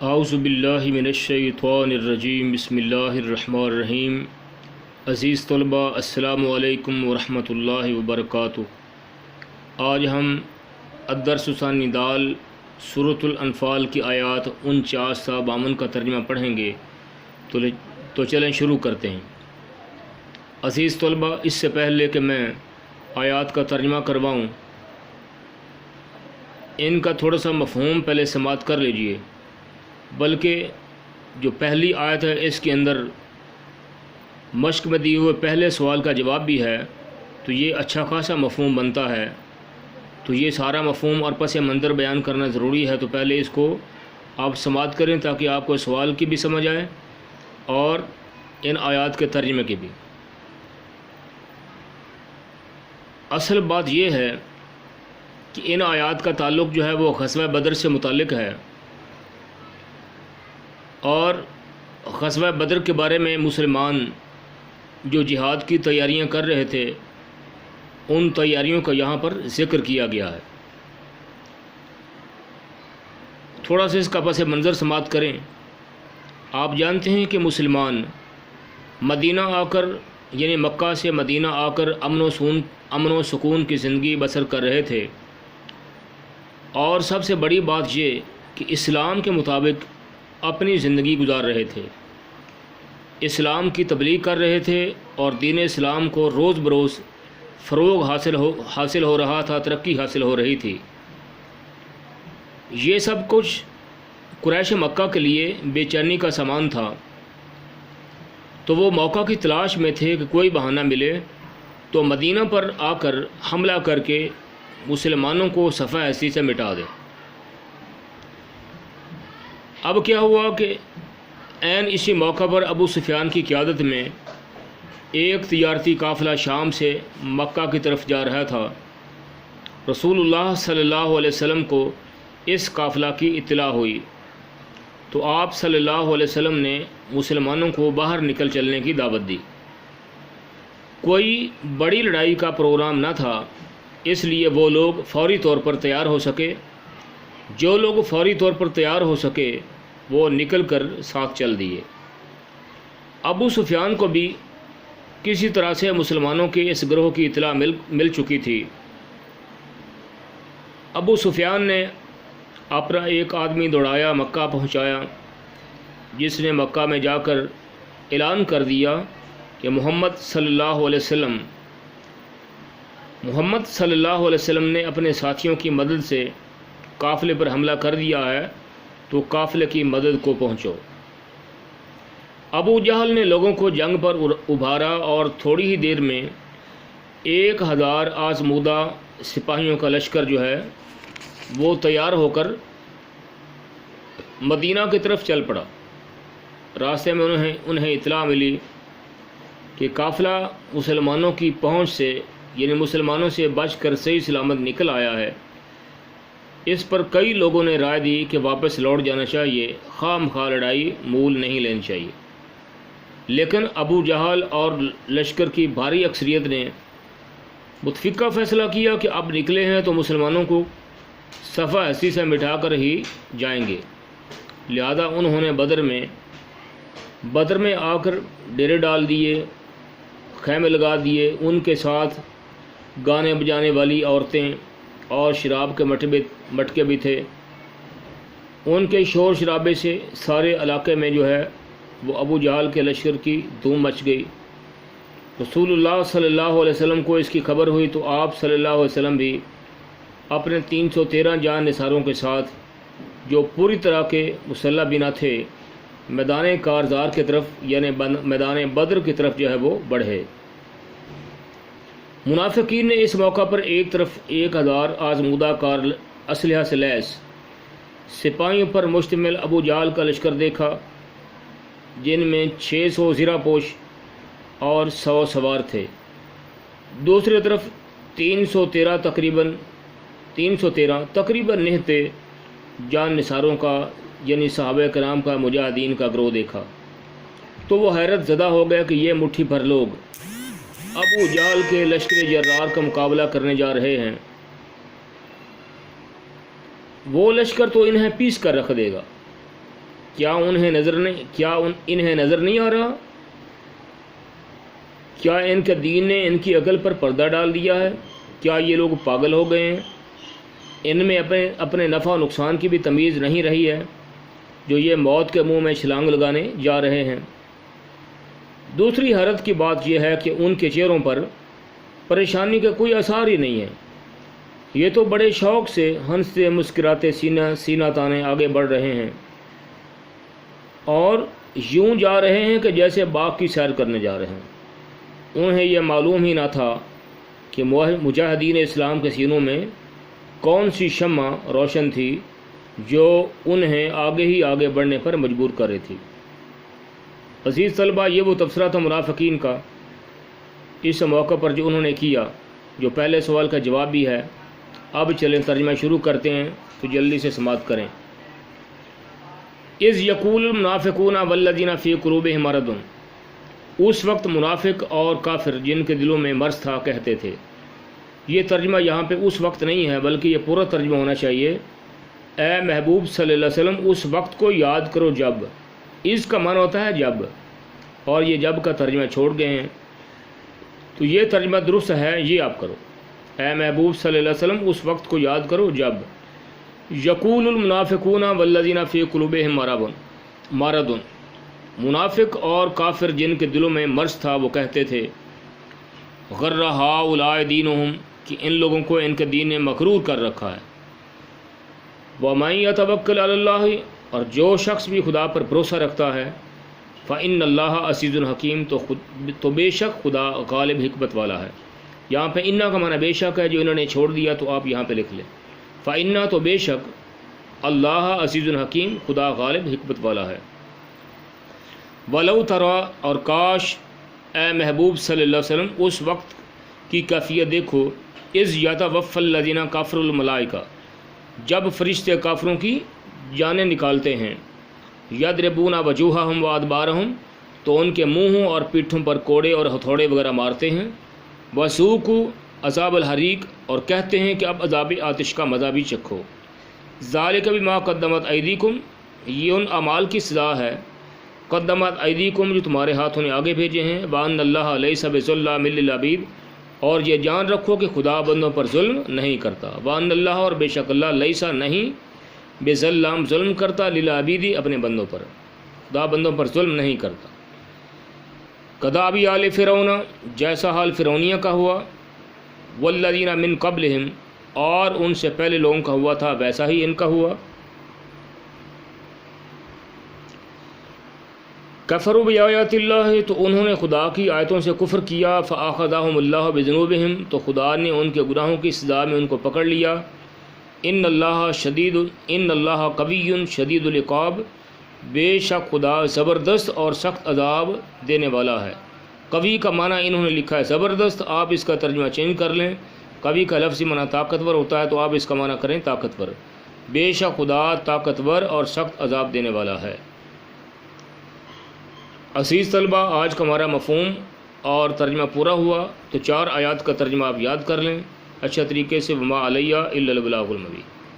اعوذ باللہ من الشیطان الرجیم بسم اللہ الرحمن الرحیم۔ عزیز طلباء، السلام علیکم ورحمۃ اللہ وبرکاتہ۔ آج ہم الدرس ثانی دال سورۃ الانفال کی آیات 49 تا 52 کا ترجمہ پڑھیں گے، تو چلیں شروع کرتے ہیں۔ عزیز طلباء، اس سے پہلے کہ میں آیات کا ترجمہ کرواؤں، ان کا تھوڑا سا مفہوم پہلے سماعت کر لیجئے، بلکہ جو پہلی آیت ہے اس کے اندر مشق میں دیے ہوئے پہلے سوال کا جواب بھی ہے، تو یہ اچھا خاصا مفہوم بنتا ہے۔ تو یہ سارا مفہوم اور پس منظر بیان کرنا ضروری ہے، تو پہلے اس کو آپ سماعت کریں تاکہ آپ کو سوال کی بھی سمجھ آئے اور ان آیات کے ترجمے کی بھی۔ اصل بات یہ ہے کہ ان آیات کا تعلق جو ہے وہ غزوہ بدر سے متعلق ہے، اور غزوہ بدر کے بارے میں مسلمان جو جہاد کی تیاریاں کر رہے تھے، ان تیاریوں کا یہاں پر ذکر کیا گیا ہے۔ تھوڑا سا اس کا پس منظر سماعت کریں۔ آپ جانتے ہیں کہ مسلمان مدینہ آ کر، یعنی مکہ سے مدینہ آ کر امن و سکون کی زندگی بسر کر رہے تھے، اور سب سے بڑی بات یہ کہ اسلام کے مطابق اپنی زندگی گزار رہے تھے، اسلام کی تبلیغ کر رہے تھے، اور دین اسلام کو روز بروز فروغ حاصل ہو رہا تھا، ترقی حاصل ہو رہی تھی۔ یہ سب کچھ قریش مکہ کے لیے بے چینی کا سامان تھا، تو وہ موقع کی تلاش میں تھے کہ کوئی بہانہ ملے تو مدینہ پر آ کر حملہ کر کے مسلمانوں کو صفحہ ہستی سے مٹا دے۔ اب کیا ہوا کہ عین اسی موقع پر ابو سفیان کی قیادت میں ایک تجارتی قافلہ شام سے مکہ کی طرف جا رہا تھا۔ رسول اللہ صلی اللہ علیہ وسلم کو اس قافلہ کی اطلاع ہوئی، تو آپ صلی اللہ علیہ وسلم نے مسلمانوں کو باہر نکل چلنے کی دعوت دی۔ کوئی بڑی لڑائی کا پروگرام نہ تھا، اس لیے وہ لوگ فوری طور پر تیار ہو سکے۔ جو لوگ فوری طور پر تیار ہو سکے وہ نکل کر ساتھ چل دیے۔ ابو سفیان کو بھی کسی طرح سے مسلمانوں کے اس گروہ کی اطلاع مل چکی تھی۔ ابو سفیان نے اپنا ایک آدمی دوڑایا، مکہ پہنچایا، جس نے مکہ میں جا کر اعلان کر دیا کہ محمد صلی اللہ علیہ وسلم نے اپنے ساتھیوں کی مدد سے قافلے پر حملہ کر دیا ہے، تو قافلے کی مدد کو پہنچو۔ ابو جہل نے لوگوں کو جنگ پر ابھارا، اور تھوڑی ہی دیر میں 1000 آزمودہ سپاہیوں کا لشکر جو ہے وہ تیار ہو کر مدینہ کی طرف چل پڑا۔ راستے میں انہیں اطلاع ملی کہ قافلہ مسلمانوں کی پہنچ سے، یعنی مسلمانوں سے بچ کر صحیح سلامت نکل آیا ہے۔ اس پر کئی لوگوں نے رائے دی کہ واپس لوٹ جانا چاہیے، خام خواہ لڑائی مول نہیں لینی چاہیے، لیکن ابو جہل اور لشکر کی بھاری اکثریت نے متفقہ فیصلہ کیا کہ اب نکلے ہیں تو مسلمانوں کو صفحہ ہستی سے مٹا کر ہی جائیں گے۔ لہذا انہوں نے بدر میں آ کر ڈیرے ڈال دیے، خیمے لگا دیے۔ ان کے ساتھ گانے بجانے والی عورتیں اور شراب کے مٹکے بھی تھے۔ ان کے شور شرابے سے سارے علاقے میں جو ہے وہ ابو جہل کے لشکر کی دھوم مچ گئی۔ رسول اللہ صلی اللہ علیہ وسلم کو اس کی خبر ہوئی، تو آپ صلی اللہ علیہ وسلم بھی اپنے 313 جان نثاروں کے ساتھ، جو پوری طرح کے مسلح بنا تھے، میدان کارزار کی طرف، یعنی میدان بدر کی طرف جو ہے وہ بڑھے۔ منافقین نے اس موقع پر ایک طرف 1000 آزمودہ کار اسلحہ سے لیس سپاہیوں پر مشتمل ابو جہل کا لشکر دیکھا، جن میں 600 زرہ پوش اور 100 سوار تھے۔ دوسری طرف 313 تقریباً نہتے جان نثاروں کا، یعنی صحابہ کرام کا، مجاہدین کا گروہ دیکھا، تو وہ حیرت زدہ ہو گیا کہ یہ مٹھی بھر لوگ ابو جہل کے لشکر جرار کا مقابلہ کرنے جا رہے ہیں۔ وہ لشکر تو انہیں پیس کر رکھ دے گا۔ انہیں نظر نہیں آ رہا؟ کیا ان کے دین نے ان کی عقل پر پردہ ڈال دیا ہے؟ کیا یہ لوگ پاگل ہو گئے ہیں؟ ان میں اپنے نفع و نقصان کی بھی تمیز نہیں رہی ہے، جو یہ موت کے منہ میں چھلانگ لگانے جا رہے ہیں۔ دوسری حیرت کی بات یہ ہے کہ ان کے چہروں پر پریشانی کا کوئی اثر ہی نہیں ہے۔ یہ تو بڑے شوق سے ہنستے مسکراتے سینہ تانے آگے بڑھ رہے ہیں، اور یوں جا رہے ہیں کہ جیسے باغ کی سیر کرنے جا رہے ہیں۔ انہیں یہ معلوم ہی نہ تھا کہ مجاہدین اسلام کے سینوں میں کون سی شمع روشن تھی جو انہیں آگے ہی آگے بڑھنے پر مجبور کر رہی تھی۔ عزیز طلبہ، یہ وہ تبصرہ تھا منافقین کا اس موقع پر جو انہوں نے کیا، جو پہلے سوال کا جواب بھی ہے۔ اب چلیں ترجمہ شروع کرتے ہیں تو جلدی سے سماعت کریں۔ اذ یقول المنافقون والذین فی قلوبہم مرض، اس وقت منافق اور کافر جن کے دلوں میں مرض تھا کہتے تھے۔ یہ ترجمہ یہاں پہ اس وقت نہیں ہے بلکہ یہ پورا ترجمہ ہونا چاہیے، اے محبوب صلی اللہ علیہ وسلم اس وقت کو یاد کرو جب۔ اس کا معنی ہوتا ہے جب، اور یہ جب کا ترجمہ چھوڑ گئے ہیں، تو یہ ترجمہ درست ہے، یہ آپ کرو، اے محبوب صلی اللہ علیہ وسلم اس وقت کو یاد کرو جب یقول المنافقون والذین فی قلوبہم مرض، منافق اور کافر جن کے دلوں میں مرض تھا وہ کہتے تھے، غر ہؤلاء دینہم، کہ ان لوگوں کو ان کے دین نے مغرور کر رکھا ہے، ومن یتوکل علی اللہ، اور جو شخص بھی خدا پر بھروسہ رکھتا ہے، فإن اللہ عزیز حکیم، تو بے شک خدا غالب حکمت والا ہے۔ یہاں پہ انا کا معنی بے شک ہے، جو انہوں نے چھوڑ دیا تو آپ یہاں پہ لکھ لیں، فإنا، تو بے شک، اللہ عزیز حکیم، خدا غالب حکمت والا ہے۔ ولو ترى، اور کاش اے محبوب صلی اللہ علیہ وسلم اس وقت کی کیفیت دیکھو، اذ یتوفی الذین کفروا الملائکہ، جب فرشتے کافروں کی جانیں نکالتے ہیں، یضربون وجوہہم وادبارہم، تو ان کے منہوں اور پیٹھوں پر کوڑے اور ہتھوڑے وغیرہ مارتے ہیں، وذوقوا عذاب الحریق، اور کہتے ہیں کہ اب عذاب آتش کا مزہ بھی چکھو، ذالک بما قدمت ایدیکم، یہ ان اعمال کی سزا ہے، قدمت ایدیکم، جو تمہارے ہاتھوں نے آگے بھیجے ہیں، وان اللہ لیس بظلام للعبید، اور یہ جان رکھو کہ خدا بندوں پر ظلم نہیں کرتا، وان اللہ، اور بے شک اللہ، لیسا نہیں، بظلام ظلم کرتا، للعبید اپنے بندوں پر، خدا بندوں پر ظلم نہیں کرتا۔ کداب آل فرعون، جیسا حال فرعونیہ کا ہوا، والذین من قبلہم، اور ان سے پہلے لوگوں کا ہوا تھا ویسا ہی ان کا ہوا۔ کفروا بآیات اللہ، تو انہوں نے خدا کی آیتوں سے کفر کیا، فآخذہم اللہ بذنوبہم، تو خدا نے ان کے گناہوں کی سزا میں ان کو پکڑ لیا۔ ان اللہ قوی شدید العقاب، بے شک خدا زبردست اور سخت عذاب دینے والا ہے۔ قوی کا معنی انہوں نے لکھا ہے زبردست، آپ اس کا ترجمہ چینج کر لیں، قوی کا لفظی معنی طاقتور ہوتا ہے تو آپ اس کا معنی کریں طاقتور، بے شک خدا طاقتور اور سخت عذاب دینے والا ہے۔ عزیز طلبہ، آج کا ہمارا مفہوم اور ترجمہ پورا ہوا، تو 4 آیات کا ترجمہ آپ یاد کر لیں اچھا طریقے سے، وما علیہ الا البلاغ المبین۔